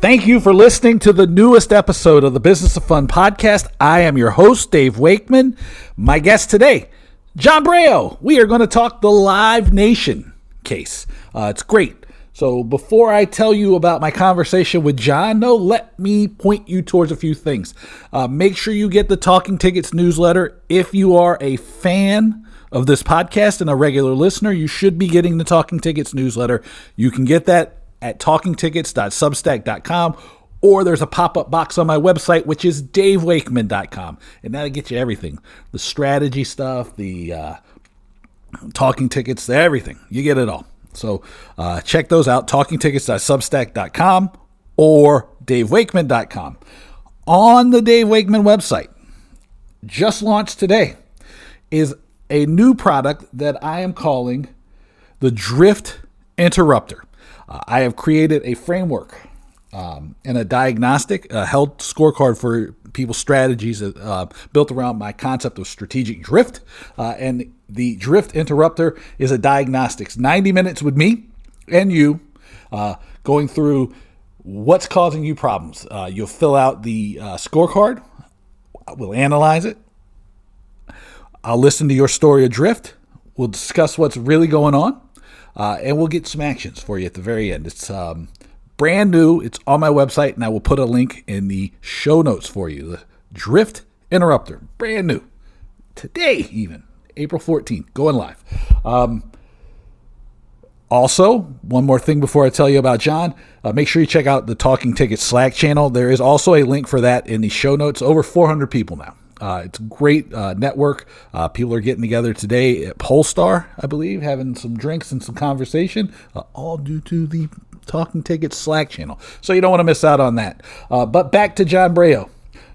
Thank you for listening to the newest episode of the Business of Fun podcast. I am your host, Dave Wakeman. My guest today, John Breyault. We are going to talk the Live Nation case. It's great. So before I tell you about my conversation with John, let me point you towards a few things. Make sure you get the Talking Tickets newsletter. If you are a fan of this podcast and a regular listener, you should be getting the Talking Tickets newsletter. You can get that at talkingtickets.substack.com, or there's a pop-up box on my website, which is davewakeman.com, and that'll get you everything. The strategy stuff, the Talking Tickets, everything. You get it all. So check those out, talkingtickets.substack.com or davewakeman.com. On the Dave Wakeman website, just launched today, is a new product that I am calling the Drift Interrupter. I have created a framework and a diagnostic, health scorecard for people's strategies built around my concept of strategic drift. And the Drift Interrupter is a diagnostics. 90 minutes with me and you going through what's causing you problems. You'll fill out the scorecard. We'll analyze it. I'll listen to your story of drift. We'll discuss what's really going on. And we'll get some actions for you at the very end. It's brand new. It's on my website, and I will put a link in the show notes for you. The Drift Interrupter, brand new. Today, even, April 14th, going live. Also, one more thing before I tell you about John, make sure you check out the Talking Tickets Slack channel. There is also a link for that in the show notes. Over 400 people now. It's a great network. People are getting together today at Polestar, I believe, having some drinks and some conversation, all due to the Talking Tickets Slack channel. So you don't want to miss out on that. But back to John Breyault.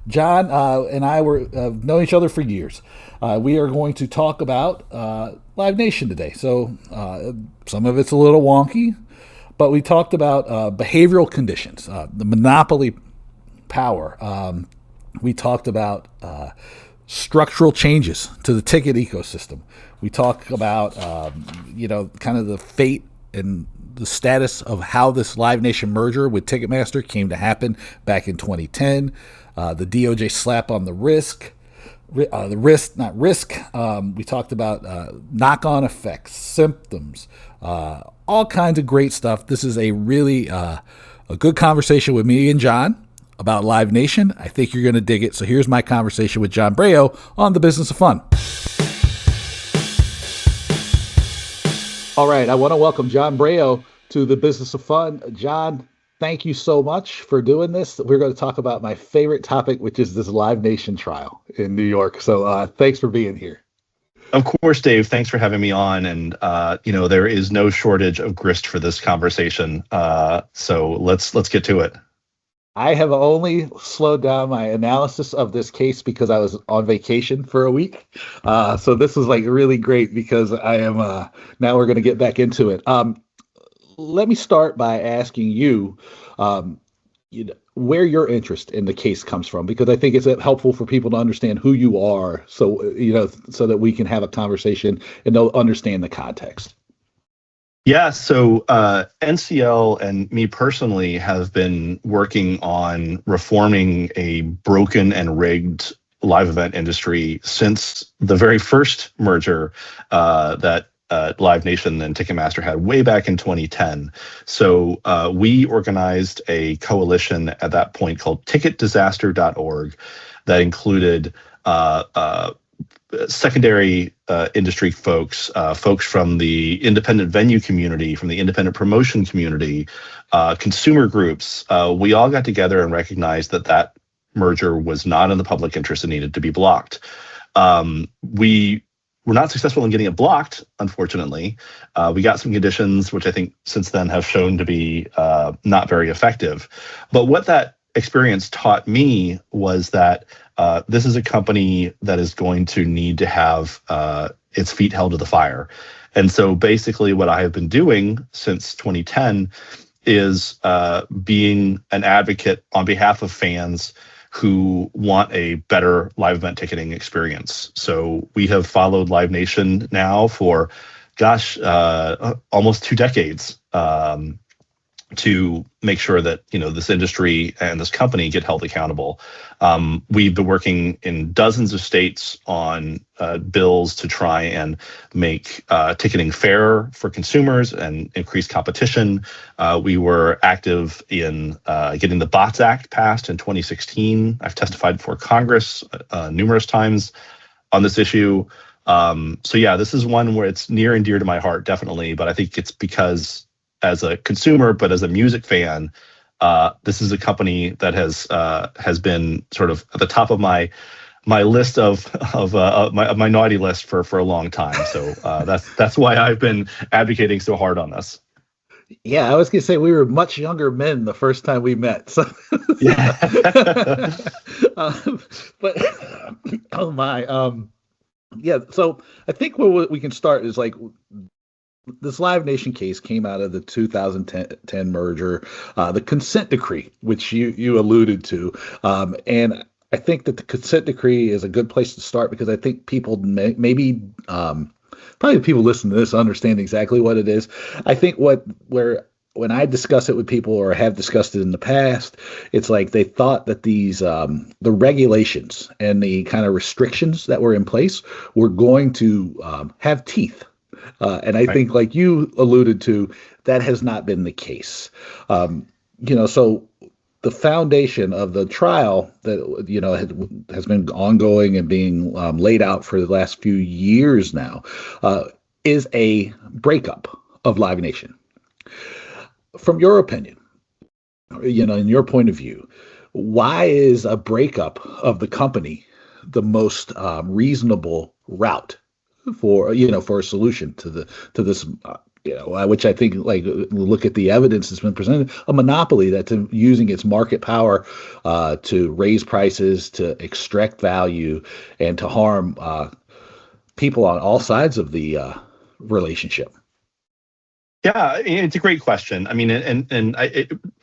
John and I have known each other for years. We are going to talk about Live Nation today. So some of it's a little wonky, but we talked about behavioral conditions, the monopoly power. We talked about structural changes to the ticket ecosystem. We talk about, kind of the fate and the status of how this Live Nation merger with Ticketmaster came to happen back in 2010. The DOJ slap on the wrist. We talked about knock-on effects, symptoms, all kinds of great stuff. This is a really a good conversation with me and John about Live Nation. I think you're going to dig it. So here's my conversation with John Breyault on the Business of Fun. All right, I want to welcome John Breyault to the Business of Fun. John, thank you so much for doing this. We're going to talk about my favorite topic, which is this Live Nation trial in New York. So thanks for being here. Of course, Dave. Thanks for having me on. And, there is no shortage of grist for this conversation. So let's get to it. I have only slowed down my analysis of this case because I was on vacation for a week. So this was really great because I am now we're going to get back into it. Let me start by asking you, where your interest in the case comes from, because I think it's helpful for people to understand who you are. So, so that we can have a conversation and they'll understand the context. Yeah, so NCL and me personally have been working on reforming a broken and rigged live event industry since the very first merger that Live Nation and Ticketmaster had way back in 2010. So we organized a coalition at that point called ticketdisaster.org that included secondary industry folks, folks from the independent venue community, from the independent promotion community, consumer groups. We all got together and recognized that merger was not in the public interest and needed to be blocked. We were not successful in getting it blocked, unfortunately. We got some conditions, which I think since then have shown to be not very effective. But what that experience taught me was that this is a company that is going to need to have its feet held to the fire. And so basically what I have been doing since 2010 is being an advocate on behalf of fans who want a better live event ticketing experience. So we have followed Live Nation now for, almost 2 decades. to make sure that this industry and this company get held accountable. We've been working in dozens of states on bills to try and make ticketing fairer for consumers and increase competition. We were active in getting the Bots Act passed in 2016. I've testified before Congress numerous times on this issue. So yeah, this is one where it's near and dear to my heart, definitely. But I think it's because, as a consumer, but as a music fan, this is a company that has been sort of at the top of my list of my naughty list for a long time. So that's why I've been advocating so hard on this. Yeah, I was gonna say we were much younger men the first time we met. So Yeah. But oh my, yeah. So I think what we can start is like, this Live Nation case came out of the 2010 merger, the consent decree, which you alluded to, and I think that the consent decree is a good place to start, because I think people maybe probably people listening to this understand exactly what it is. I think when I discuss it with people, or have discussed it in the past, it's like they thought that these the regulations and the kind of restrictions that were in place were going to have teeth. And I think, like you alluded to, that has not been the case. So the foundation of the trial that has been ongoing and being laid out for the last few years now is a breakup of Live Nation. From your opinion, in your point of view, why is a breakup of the company the most reasonable route for a solution to this, which I think, like, look at the evidence that's been presented, a monopoly that's using its market power to raise prices, to extract value, and to harm people on all sides of the relationship. Yeah, it's a great question. I mean,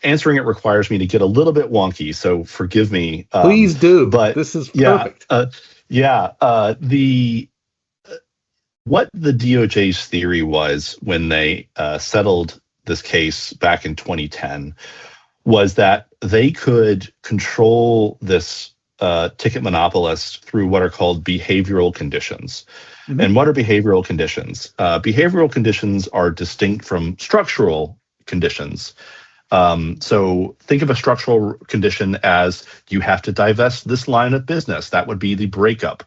answering it requires me to get a little bit wonky, so forgive me. Please do. But this is perfect. What the DOJ's theory was when they settled this case back in 2010 was that they could control this ticket monopolist through what are called behavioral conditions. Mm-hmm. And what are behavioral conditions? Behavioral conditions are distinct from structural conditions. So think of a structural condition as you have to divest this line of business. That would be the breakup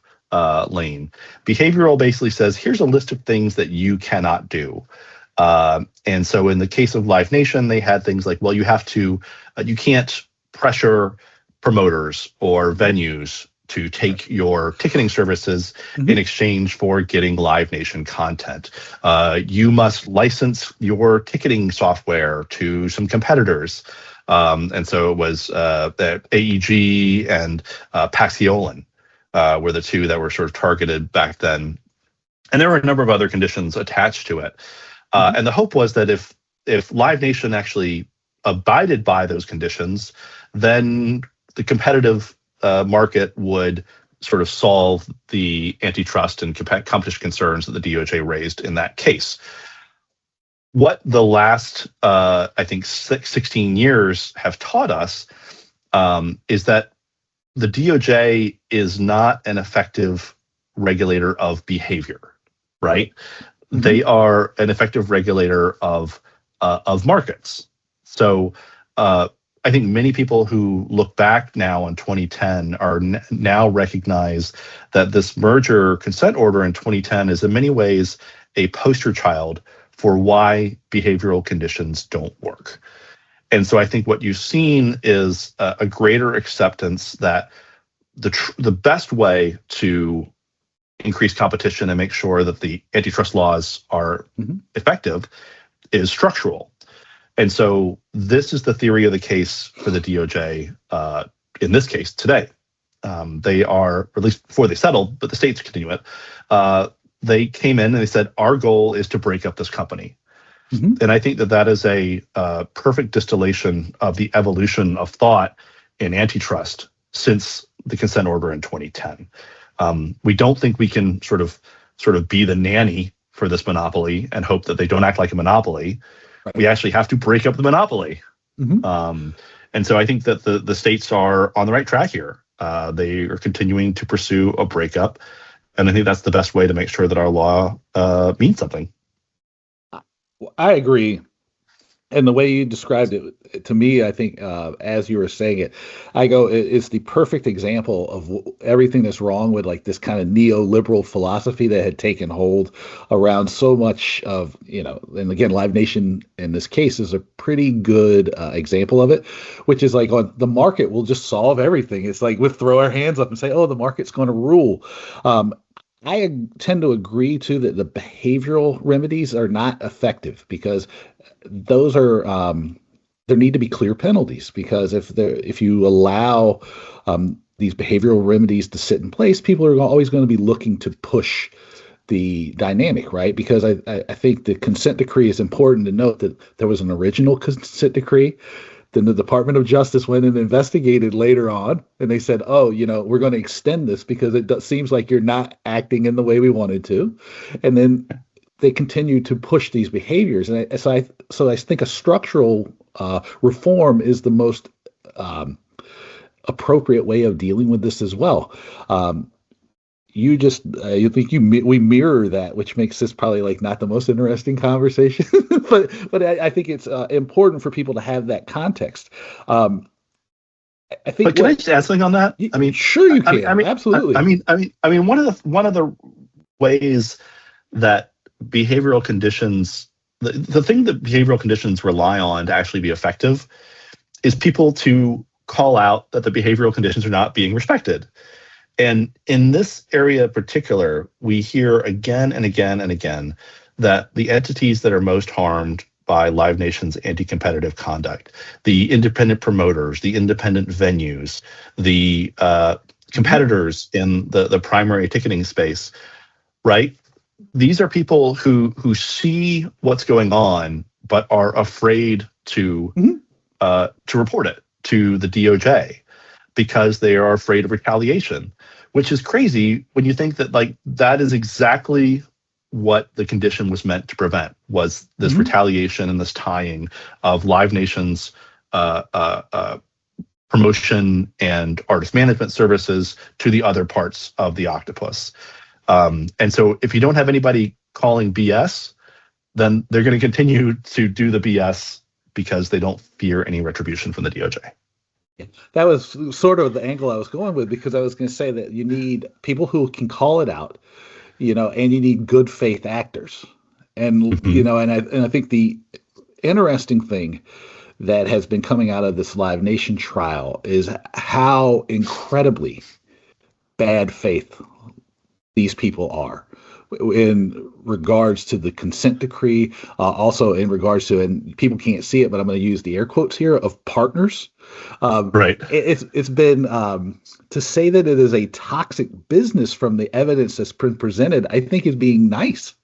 lane. Behavioral basically says, here's a list of things that you cannot do. And so in the case of Live Nation, they had things like, well, you can't pressure promoters or venues to take your ticketing services in exchange for getting Live Nation content. You must license your ticketing software to some competitors. And so it was the AEG and Paxiolan were the two that were sort of targeted back then. And there were a number of other conditions attached to it. And the hope was that if Live Nation actually abided by those conditions, then the competitive market would sort of solve the antitrust and competition concerns that the DOJ raised in that case. What the last, I think, 16 years have taught us is that the DOJ is not an effective regulator of behavior, right? Mm-hmm. They are an effective regulator of markets. So I think many people who look back now on 2010 are now recognize that this merger consent order in 2010 is in many ways a poster child for why behavioral conditions don't work. And so I think what you've seen is a greater acceptance that the best way to increase competition and make sure that the antitrust laws are effective is structural. And so this is the theory of the case for the DOJ in this case today. They are, or at least before they settled, but the states continue it. They came in and they said, our goal is to break up this company. Mm-hmm. And I think that is a perfect distillation of the evolution of thought in antitrust since the consent order in 2010. We don't think we can sort of be the nanny for this monopoly and hope that they don't act like a monopoly. We actually have to break up the monopoly. Mm-hmm. And so I think that the states are on the right track here. They are continuing to pursue a breakup, and I think that's the best way to make sure that our law means something. I agree. And the way you described it to me, I think, as you were saying it, I go, it's the perfect example of everything that's wrong with like this kind of neoliberal philosophy that had taken hold around so much of, and again, Live Nation in this case is a pretty good example of it, which is like on the market will just solve everything. It's like we throw our hands up and say, oh, the market's going to rule. I tend to agree too that the behavioral remedies are not effective because those are there need to be clear penalties because if you allow these behavioral remedies to sit in place, people are always going to be looking to push the dynamic, right? Because I think the consent decree is important to note that there was an original consent decree. Then the Department of Justice went and investigated later on, and they said, "Oh, we're going to extend this because it seems like you're not acting in the way we wanted to." And then they continue to push these behaviors, and so I think a structural reform is the most appropriate way of dealing with this as well. You think we mirror that, which makes this probably like not the most interesting conversation, but I think it's important for people to have that context. I think. But can I just add something on that? I mean, sure you can. Absolutely. I mean, one of the ways that behavioral conditions, the thing that behavioral conditions rely on to actually be effective, is people to call out that the behavioral conditions are not being respected. And in this area in particular, we hear again and again and again that the entities that are most harmed by Live Nation's anti-competitive conduct, the independent promoters, the independent venues, the competitors in the primary ticketing space, right? These are people who see what's going on but are afraid to report it to the DOJ because they are afraid of retaliation, which is crazy when you think that like that is exactly what the condition was meant to prevent, was this retaliation and this tying of Live Nation's promotion and artist management services to the other parts of the octopus. And so if you don't have anybody calling BS, then they're going to continue to do the BS because they don't fear any retribution from the DOJ. That was sort of the angle I was going with, because I was going to say that you need people who can call it out, and you need good faith actors. And, and I think the interesting thing that has been coming out of this Live Nation trial is how incredibly bad faith these people are in regards to the consent decree, also in regards to, and people can't see it, but I'm going to use the air quotes here, of partners. Right. It's been to say that it is a toxic business from the evidence that's been presented, I think is being nice.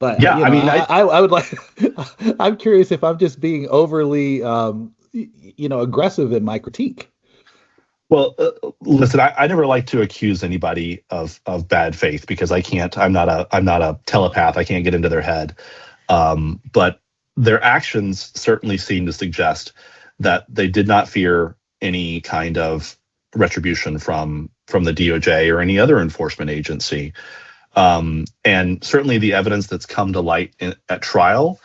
But yeah, I would like. I'm curious if I'm just being overly, aggressive in my critique. Well, listen, I never like to accuse anybody of bad faith because I can't. I'm not a telepath. I can't get into their head. But their actions certainly seem to suggest that they did not fear any kind of retribution from the DOJ or any other enforcement agency. And certainly the evidence that's come to light at trial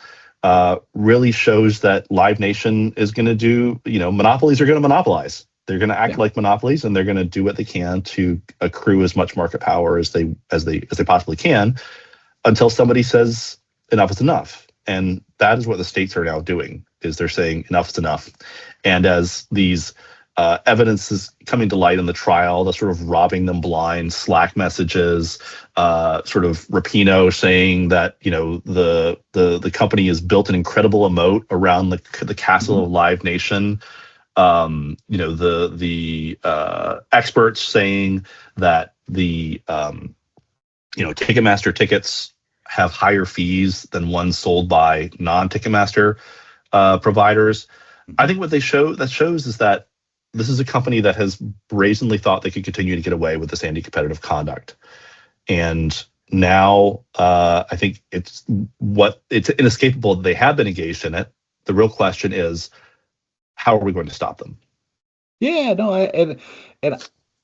really shows that Live Nation is going to do. Monopolies are going to monopolize. They're going to act like monopolies, and they're going to do what they can to accrue as much market power as they possibly can, until somebody says enough is enough. And that is what the states are now doing, is they're saying enough is enough. And as these evidence is coming to light in the trial, the sort of robbing them blind Slack messages, sort of Rapinoe saying that the company has built an incredible moat around the castle of Live Nation. The experts saying that the Ticketmaster tickets have higher fees than ones sold by non-Ticketmaster providers. I think what shows is that this is a company that has brazenly thought they could continue to get away with this anti-competitive conduct. And Now, I think it's inescapable that they have been engaged in it. The real question is, how are we going to stop them? Yeah, no, and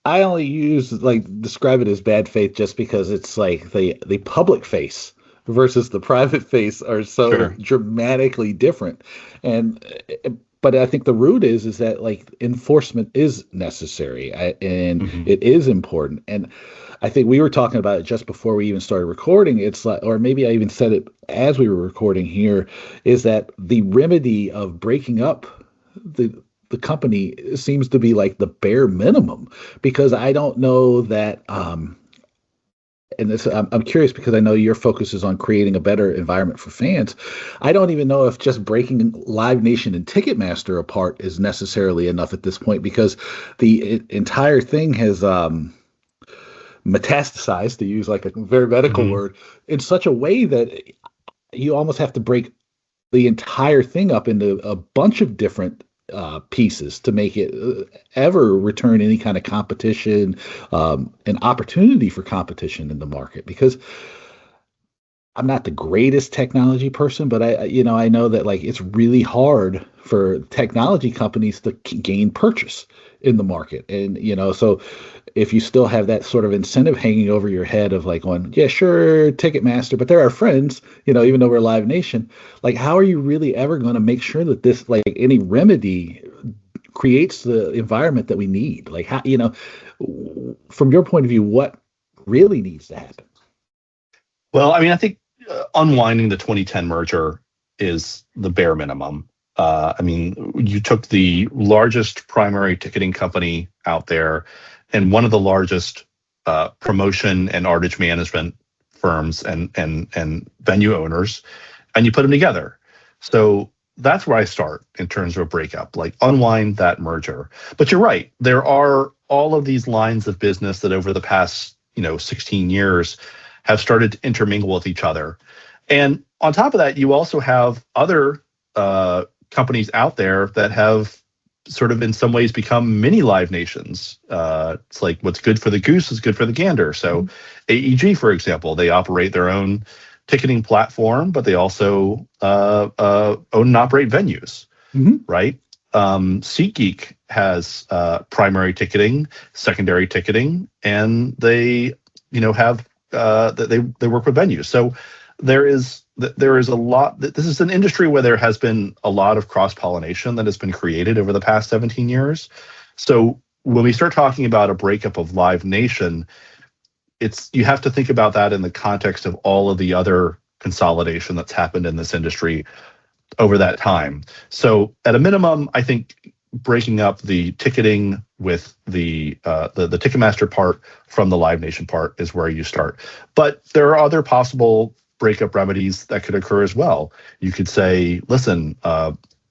I only use like describe it as bad faith just because it's like the public face versus the private face are so Sure. dramatically different, and but I think the root is that like enforcement is necessary, and Hmm. it is important, and I think we were talking about it just before we even started recording. It's like, or maybe I even said it as we were recording here, is that the remedy of breaking up the the company seems to be like the bare minimum because I don't know that and this I'm curious because I know your focus is on creating a better environment for fans. I don't even know if just breaking Live Nation and Ticketmaster apart is necessarily enough at this point because the entire thing has metastasized, to use like a very medical Hmm. word, in such a way that you almost have to break the entire thing up into a bunch of different pieces to make it ever return any kind of competition, an opportunity for competition in the market. Because I'm not the greatest technology person, but I know that like it's really hard for technology companies to gain purchase in the market, and so if you still have that sort of incentive hanging over your head of like going, yeah, sure, Ticketmaster, but they're our friends, even though we're Live Nation, like how are you really ever going to make sure that this like any remedy creates the environment that we need? Like how, from your point of view, what really needs to happen? Well, I mean, I think unwinding the 2010 merger is the bare minimum. I mean, you took the largest primary ticketing company out there and one of the largest promotion and artist management firms and venue owners, and you put them together. So that's where I start in terms of a breakup, like unwind that merger. But you're right, there are all of these lines of business that over the past 16 years have started to intermingle with each other. And on top of that, you also have other companies out there that have sort of in some ways become mini Live Nations. It's like what's good for the goose is good for the gander. So AEG, for example, they operate their own ticketing platform, but they also own and operate venues, Mm-hmm. right? SeatGeek has primary ticketing, secondary ticketing, and they have they work with venues. So there is a lot. This is an industry where there has been a lot of cross pollination that has been created over the past 17 years. So when we start talking about a breakup of Live Nation, you have to think about that in the context of all of the other consolidation that's happened in this industry over that time. So at a minimum, I think breaking up the ticketing with the Ticketmaster part from the Live Nation part is where you start. But there are other possible breakup remedies that could occur as well. You could say, listen,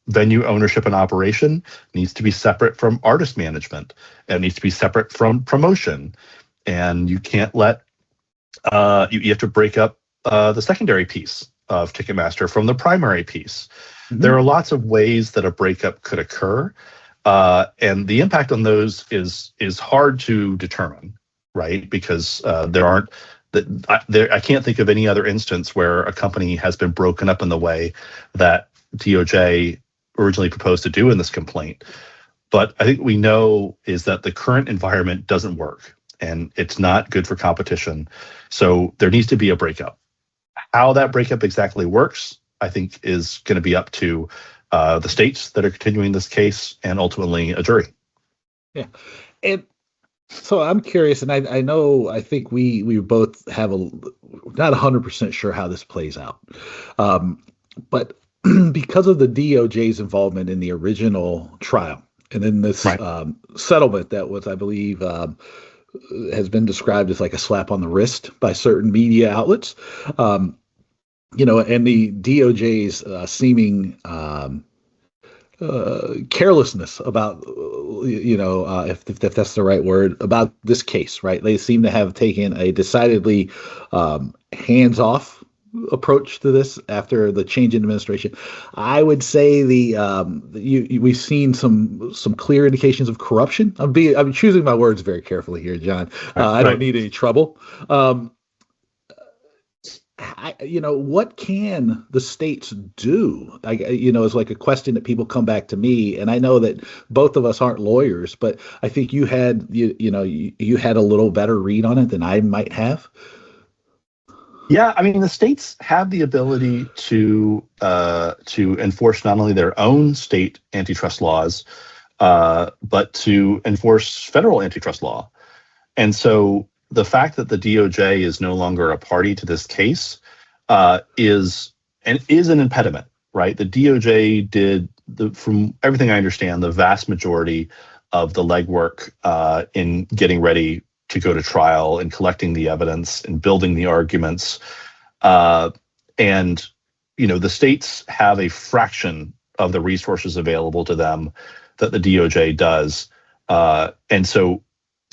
venue ownership and operation needs to be separate from artist management. It needs to be separate from promotion. And you can't let, you have to break up the secondary piece of Ticketmaster from the primary piece. There Mm-hmm. are lots of ways that a breakup could occur, and the impact on those is hard to determine, right? Because there aren't I can't think of any other instance where a company has been broken up in the way that DOJ originally proposed to do in this complaint. But I think we know is that the current environment doesn't work, and it's not good for competition. So there needs to be a breakup. How that breakup exactly works, I think, is going to be up to the states that are continuing this case and ultimately a jury. Yeah. And so I'm curious, and I know I think we both have not 100% sure how this plays out, but because of the DOJ's involvement in the original trial and then this Right. settlement that was, I believe, has been described as like a slap on the wrist by certain media outlets, and the DOJ's seeming carelessness about if that's the right word about this case, right? They seem to have taken a decidedly hands-off approach to this after the change in administration. I would say we've seen some clear indications of corruption. I'm choosing my words very carefully here, John. Right. I don't Right. need any trouble. Um, what can the states do? It's like a question that people come back to me, and I know that both of us aren't lawyers, but I think you had you had a little better read on it than I might have. Yeah, I mean, the states have the ability to enforce not only their own state antitrust laws, but to enforce federal antitrust law. And so the fact that the DOJ is no longer a party to this case is an impediment, right? The DOJ did, from everything I understand, the vast majority of the legwork in getting ready to go to trial and collecting the evidence and building the arguments. And, the states have a fraction of the resources available to them that the DOJ does. And so,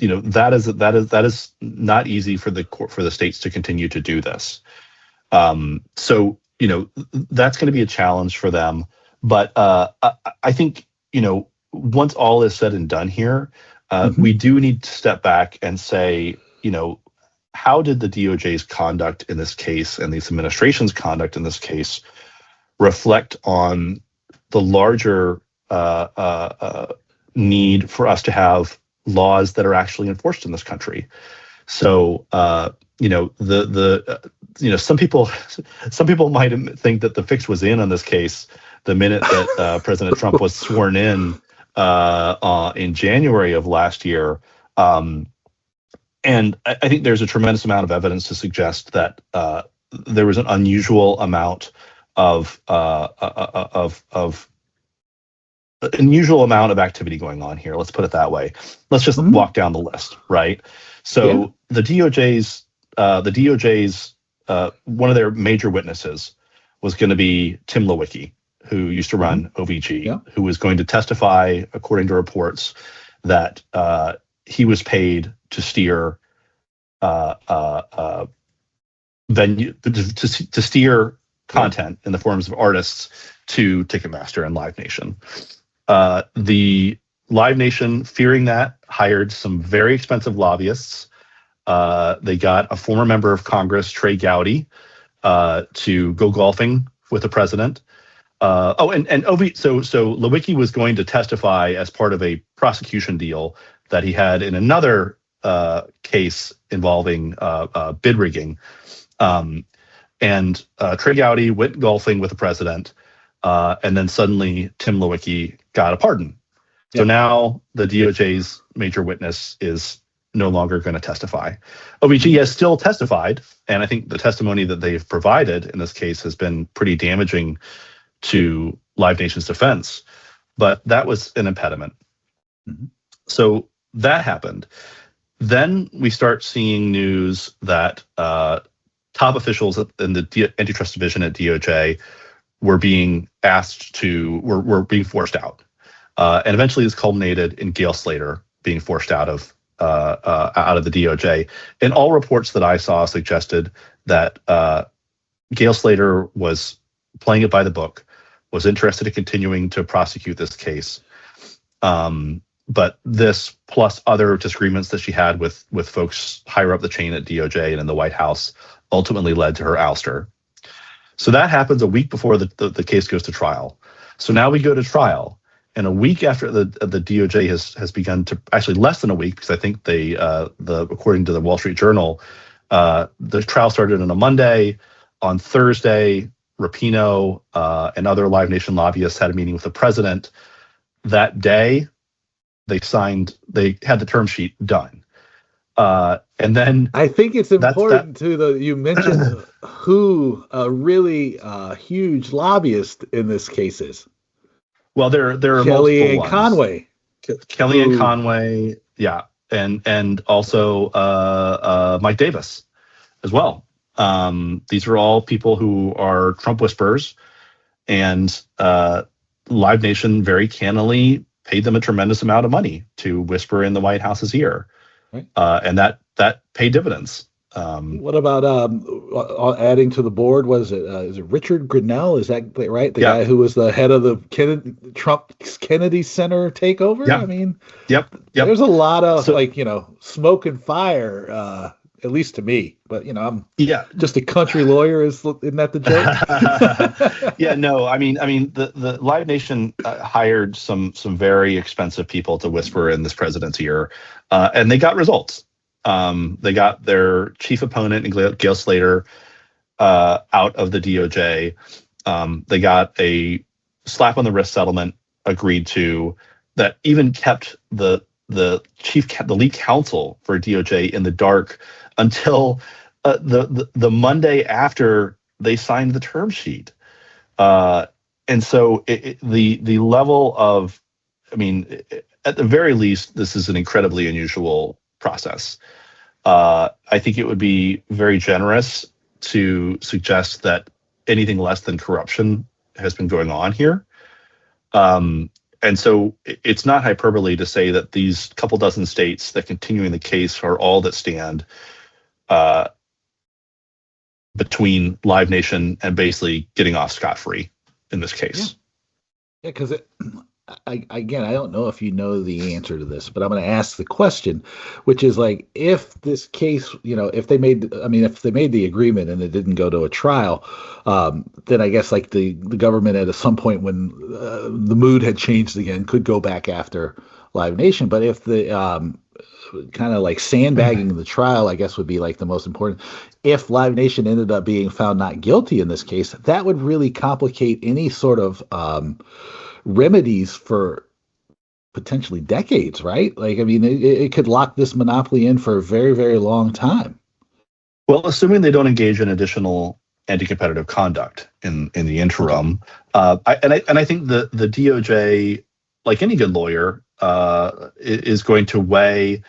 that is not easy for the states to continue to do this. So, that's going to be a challenge for them. But I think, once all is said and done here, we do need to step back and say, how did the DOJ's conduct in this case and this administration's conduct in this case reflect on the larger need for us to have laws that are actually enforced in this country? So, some people might think that the fix was in on this case the minute that President Trump was sworn in January of last year. And I think there's a tremendous amount of evidence to suggest that there was an unusual amount of activity going on here. Let's put it that way. Let's just walk down the list, right? So the DOJ's one of their major witnesses was going to be Tim Lewicki, who used to run OVG, who was going to testify, according to reports, that he was paid to steer venue to steer content in the forms of artists to Ticketmaster and Live Nation. The Live Nation, fearing that, hired some very expensive lobbyists. They got a former member of Congress, Trey Gowdy, to go golfing with the president. So Lewicki was going to testify as part of a prosecution deal that he had in another case involving bid rigging. And Trey Gowdy went golfing with the president, and then suddenly Tim Lewicki got a pardon. So now the DOJ's major witness is no longer going to testify. OVG has still testified, and I think the testimony that they've provided in this case has been pretty damaging to Live Nation's defense, but that was an impediment. So that happened. Then we start seeing news that top officials in the antitrust division at DOJ were being being forced out, and eventually this culminated in Gail Slater being forced out of the DOJ. And all reports that I saw suggested that Gail Slater was playing it by the book, was interested in continuing to prosecute this case. But this, plus other disagreements that she had with folks higher up the chain at DOJ and in the White House, ultimately led to her ouster. So that happens a week before the case goes to trial. So now we go to trial, and a week after the DOJ has begun to, actually less than a week, because I think according to the Wall Street Journal, the trial started on a Monday. On Thursday, Rapino and other Live Nation lobbyists had a meeting with the president. That day, they had the term sheet done. And then I think it's important you mentioned who a really huge lobbyist in this case is. Well, there are Kellyanne Conway. Kellyanne Conway, yeah, and also Mike Davis as well. These are all people who are Trump whisperers, and Live Nation very cannily paid them a tremendous amount of money to whisper in the White House's ear, right. And that paid dividends. What about adding to the board? Was it is it Richard Grinnell? Is that right? The guy who was the head of the Trump's Kennedy Center takeover. Yeah. I mean, yep. There's a lot of smoke and fire at least to me. But I'm Yeah. just a country lawyer. Isn't that the joke? Yeah, no, I mean, the Live Nation hired some very expensive people to whisper in this president's ear, and they got results. They got their chief opponent, Gail Slater, out of the DOJ. They got a slap on the wrist settlement agreed to that even kept the lead counsel for DOJ in the dark until the Monday after they signed the term sheet. And so the level of, I mean, at the very least, this is an incredibly unusual process. I think it would be very generous to suggest that anything less than corruption has been going on here. And so it's not hyperbole to say that these couple dozen states that continuing the case are all that stand between Live Nation and basically getting off scot-free in this case. Yeah, because again, I don't know if you know the answer to this, but I'm going to ask the question, which is like, if this case, if they made the agreement and it didn't go to a trial, then I guess like the government at some point when the mood had changed again could go back after Live Nation. But if the kind of like sandbagging the trial, I guess would be like the most important. If Live Nation ended up being found not guilty in this case, that would really complicate any sort of remedies for potentially decades, right? Like, I mean, it could lock this monopoly in for a very, very long time. Well, assuming they don't engage in additional anti-competitive conduct in the interim, I think the DOJ, like any good lawyer, is going to weigh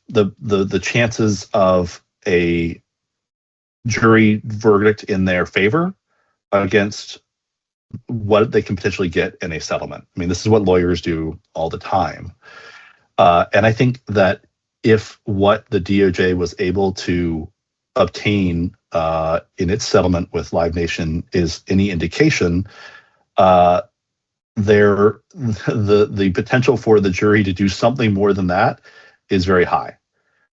the chances of a jury verdict in their favor against what they can potentially get in a settlement. I mean, this is what lawyers do all the time. And I think that if what the DOJ was able to obtain in its settlement with Live Nation is any indication, the potential for the jury to do something more than that is very high.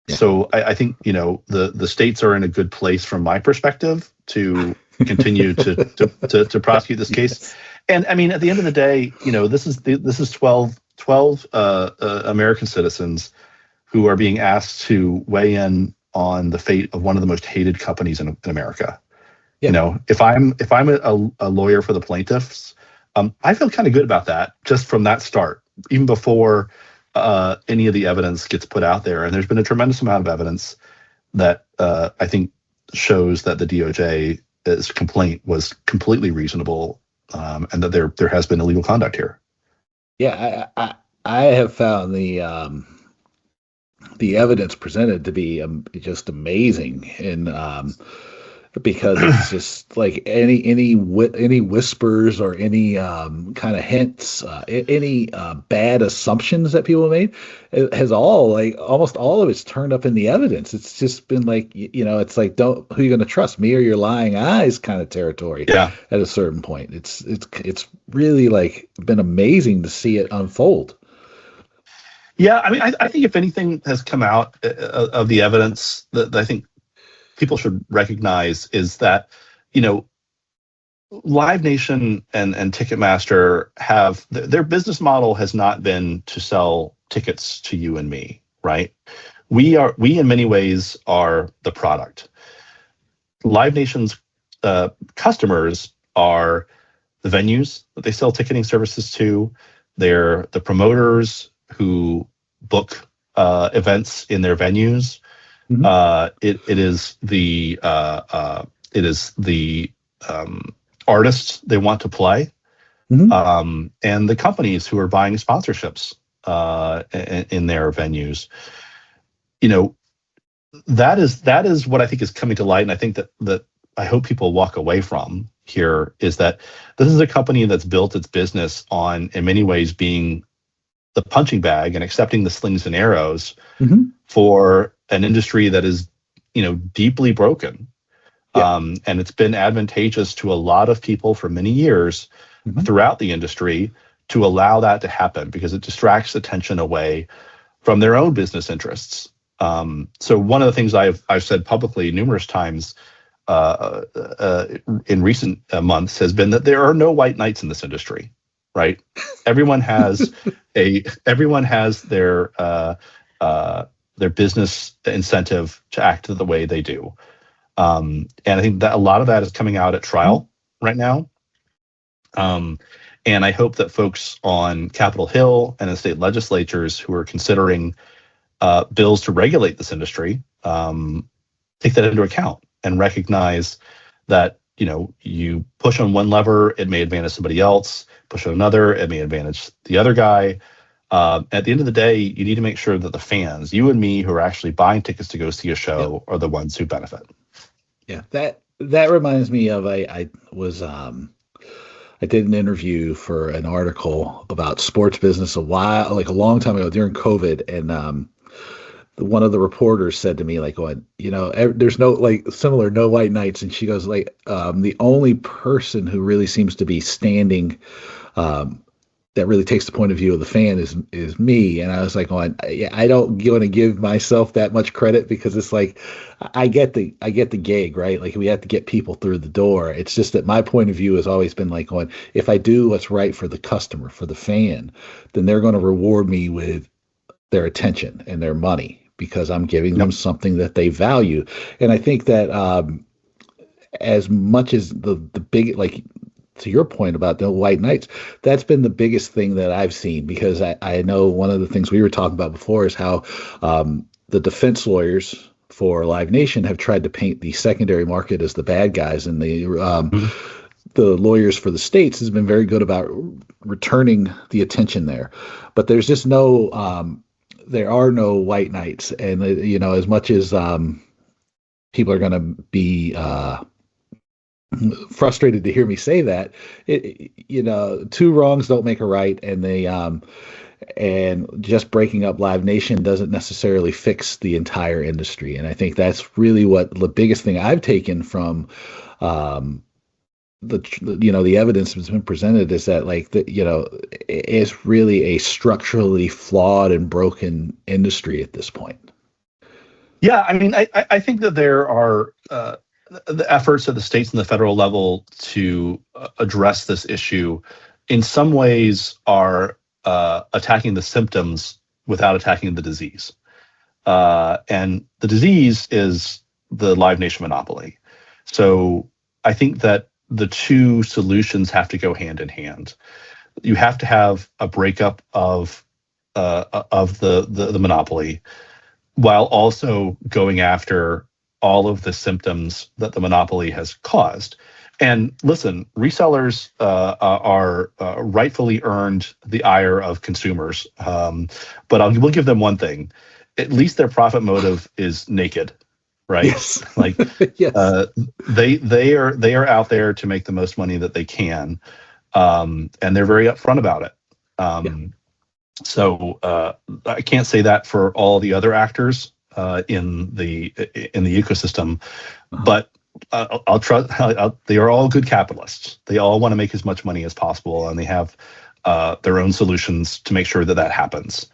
Yeah. So I think the states are in a good place from my perspective to continue to prosecute this case. Yes. And I mean, at the end of the day, this is 12 American citizens who are being asked to weigh in on the fate of one of the most hated companies in America. Yeah. If I'm a lawyer for the plaintiffs, I feel kind of good about that just from that start, even before any of the evidence gets put out there. And there's been a tremendous amount of evidence that I think shows that the DOJ's complaint was completely reasonable, and that there has been illegal conduct here. Yeah, I have found the evidence presented to be just amazing, and because it's just like any whispers or any kind of hints, any bad assumptions that people made, it has almost all of it's turned up in the evidence. It's just been like, it's like, who are you going to trust, me or your lying eyes kind of territory. Yeah. At a certain point, it's really like been amazing to see it unfold. Yeah, I mean, I think if anything has come out of the evidence that I think people should recognize is that, Live Nation and Ticketmaster have their business model has not been to sell tickets to you and me, right? We in many ways are the product. Live Nation's customers are the venues that they sell ticketing services to. They're the promoters who book events in their venues. Mm-hmm. It is the artists they want to play, mm-hmm. And the companies who are buying sponsorships in their venues. That is what I think is coming to light, and I think that I hope people walk away from here is that this is a company that's built its business on, in many ways, being the punching bag and accepting the slings and arrows, mm-hmm. for an industry that is, deeply broken. Yeah. And it's been advantageous to a lot of people for many years, mm-hmm. throughout the industry to allow that to happen because it distracts attention away from their own business interests. So one of the things I've said publicly numerous times in recent months has been that there are no white knights in this industry, right? Everyone has their business incentive to act the way they do, and I think that a lot of that is coming out at trial right now. And I hope that folks on Capitol Hill and in state legislatures who are considering bills to regulate this industry take that into account and recognize that, you push on one lever, it may advantage somebody else, push on another, it may advantage the other guy. At the end of the day, you need to make sure that the fans, you and me, who are actually buying tickets to go see a show, are the ones who benefit. Yeah, that reminds me of I did an interview for an article about sports business a long time ago during COVID, and one of the reporters said to me, like, "Going, there's no no white knights," and she goes, the only person who really seems to be standing, that really takes the point of view of the fan is me. And I was like, I don't want to give myself that much credit, because it's like, I get the gig, right? Like, we have to get people through the door. It's just that my point of view has always been like, if I do what's right for the customer, for the fan, then they're going to reward me with their attention and their money, because I'm giving them something that they value. And I think that as much as the big, like, to your point about the white knights, that's been the biggest thing that I've seen, because I know one of the things we were talking about before is how the defense lawyers for Live Nation have tried to paint the secondary market as the bad guys, and the lawyers for the states has been very good about returning the attention there. But there's just there are no white knights. And, as much as people are going to be frustrated to hear me say that, two wrongs don't make a right, and and just breaking up Live Nation doesn't necessarily fix the entire industry. And I think that's really what the biggest thing I've taken from the evidence that's been presented is that, it's really a structurally flawed and broken industry at this point. Yeah, I mean, I think that there are the efforts at the states and the federal level to address this issue in some ways are attacking the symptoms without attacking the disease. And the disease is the Live Nation monopoly. So I think that the two solutions have to go hand in hand. You have to have a breakup of the monopoly, while also going after all of the symptoms that the monopoly has caused. And listen, resellers are rightfully earned the ire of consumers, but we'll give them one thing: at least their profit motive is naked, right? Yes. Yes. They are out there to make the most money that they can, and they're very upfront about it. So I can't say that for all the other actors in the ecosystem, but I'll trust. They are all good capitalists. They all want to make as much money as possible, and they have their own solutions to make sure that happens.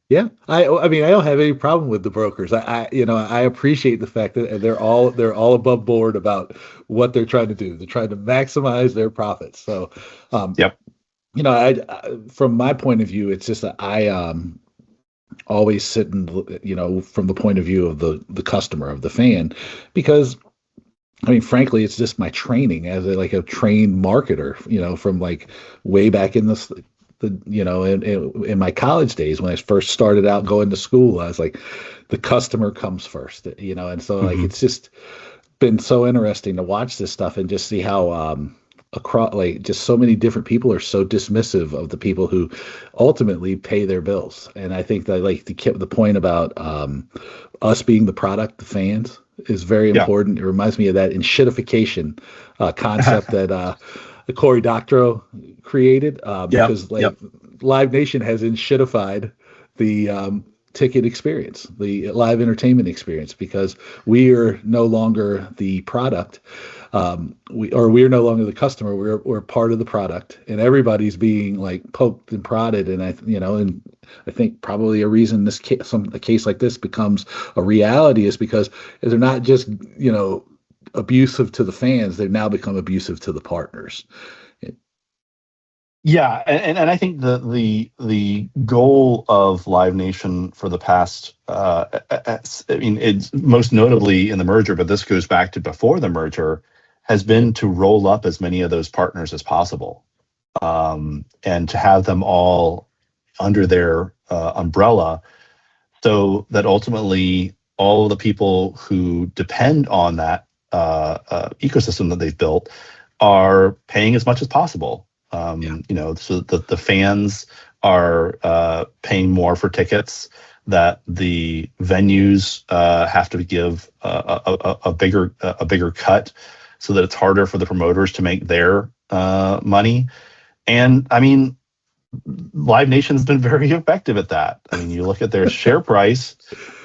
Yeah, I mean, I don't have any problem with the brokers. I appreciate the fact that they're all above board about what they're trying to do. They're trying to maximize their profits. So, yep. From my point of view, it's just that I always sit and, from the point of view of the customer, of the fan, because, I mean, frankly, it's just my training as a trained marketer, from way back in in my college days when I first started out going to school. I was like, the customer comes first, and so it's just been so interesting to watch this stuff and just see how across just so many different people are so dismissive of the people who ultimately pay their bills. And I think that the point about us being the product, the fans, is very important. It reminds me of that enshittification concept that Cory Doctorow created, because Live Nation has enshittified the ticket experience, the live entertainment experience, because we are no longer the product. We're no longer the customer. We're part of the product, and everybody's being like poked and prodded. And I think probably a reason a case like this becomes a reality is because they're not just abusive to the fans; they've now become abusive to the partners. Yeah, and I think the goal of Live Nation for the past, it's most notably in the merger, but this goes back to before the merger, has been to roll up as many of those partners as possible, and to have them all under their umbrella, so that ultimately all of the people who depend on that ecosystem that they've built are paying as much as possible. So the fans are paying more for tickets, that the venues have to give a bigger cut, so that it's harder for the promoters to make their money. And I mean, Live Nation's been very effective at that. I mean, you look at their share price,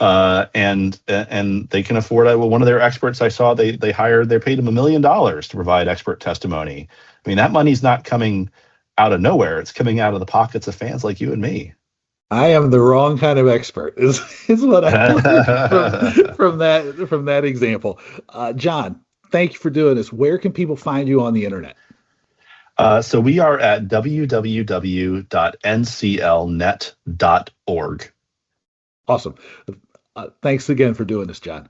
and they can afford. One of their experts I saw, they paid him $1 million to provide expert testimony. I mean, that money's not coming out of nowhere. It's coming out of the pockets of fans like you and me. I am the wrong kind of expert, is what I learned from that example. John, thank you for doing this. Where can people find you on the internet? So we are at www.nclnet.org. Awesome. Thanks again for doing this, John.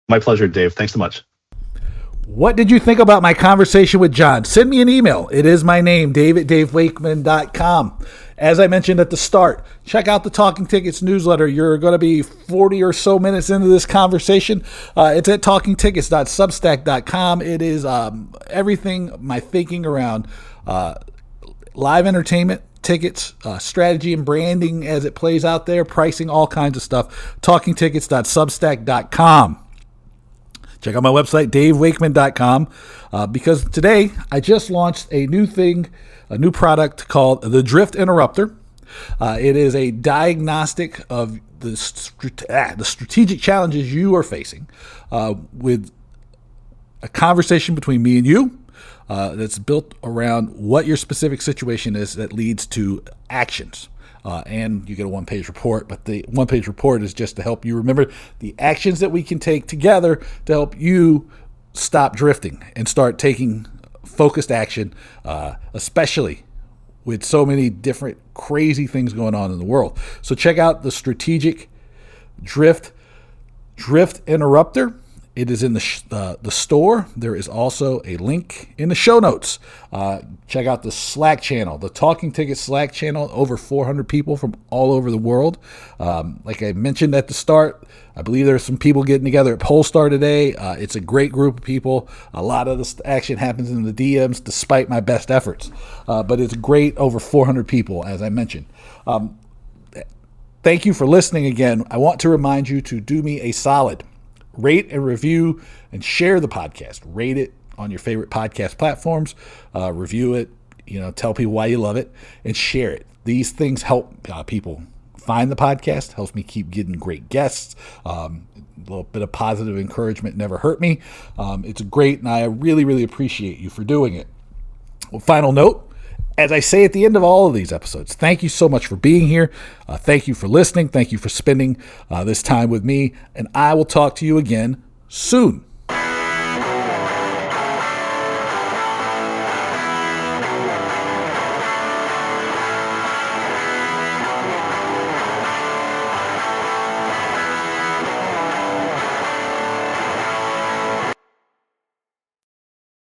My pleasure, Dave. Thanks so much. What did you think about my conversation with John? Send me an email. It is my name, dave@davewakeman.com. As I mentioned at the start, check out the Talking Tickets newsletter. You're going to be 40 or so minutes into this conversation. It's at talkingtickets.substack.com. It is everything, my thinking around live entertainment, tickets, strategy and branding as it plays out there, pricing, all kinds of stuff. talkingtickets.substack.com. Check out my website, davewakeman.com, because today I just launched a new product called the Drift Interrupter. It is a diagnostic of the strategic challenges you are facing with a conversation between me and you that's built around what your specific situation is that leads to actions. And you get a one-page report, but the one-page report is just to help you remember the actions that we can take together to help you stop drifting and start taking focused action, especially with so many different crazy things going on in the world. So check out the Strategic Drift Interrupter. It is in the store. There is also a link in the show notes. Check out the Slack channel, the Talking Tickets Slack channel. Over 400 people from all over the world. Like I mentioned at the start, I believe there's some people getting together at Polestar today. It's a great group of people. A lot of the action happens in the DMs, despite my best efforts. But it's great. Over 400 people, as I mentioned. Thank you for listening again. I want to remind you to do me a solid. Rate and review and share the podcast. Rate it on your favorite podcast platforms. Review it. Tell people why you love it and share it. These things help people find the podcast. Helps me keep getting great guests. A little bit of positive encouragement never hurt me. It's great, and I really, really appreciate you for doing it. Well, final note. As I say at the end of all of these episodes, thank you so much for being here. Thank you for listening. Thank you for spending this time with me. And I will talk to you again soon.